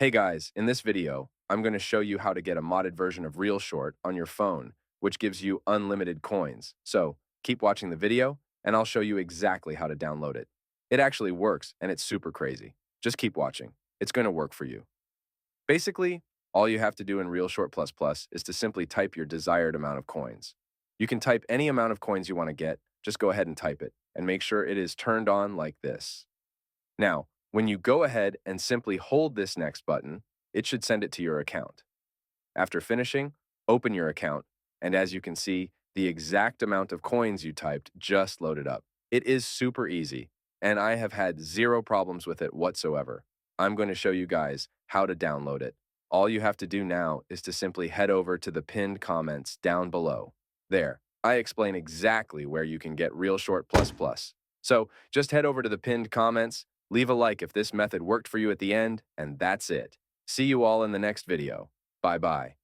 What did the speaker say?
Hey guys, in this video, I'm going to show you how to get a modded version of ReelShort on your phone, which gives you unlimited coins. So keep watching the video, and I'll show you exactly how to download it. It actually works, and it's super crazy. Just keep watching. It's going to work for you. Basically, all you have to do in ReelShort is to simply type your desired amount of coins. You can type any amount of coins you want to get, just go ahead and type it, and make sure it is turned on like this. Now, when you go ahead and simply hold this next button, it should send it to your account. After finishing, open your account, and as you can see, the exact amount of coins you typed just loaded up. It is super easy, and I have had zero problems with it whatsoever. I'm going to show you guys how to download it. All you have to do now is to simply head over to the pinned comments down below. There, I explain exactly where you can get ReelShort. So just head over to the pinned comments, leave a like if this method worked for you at the end, and that's it. See you all in the next video. Bye-bye.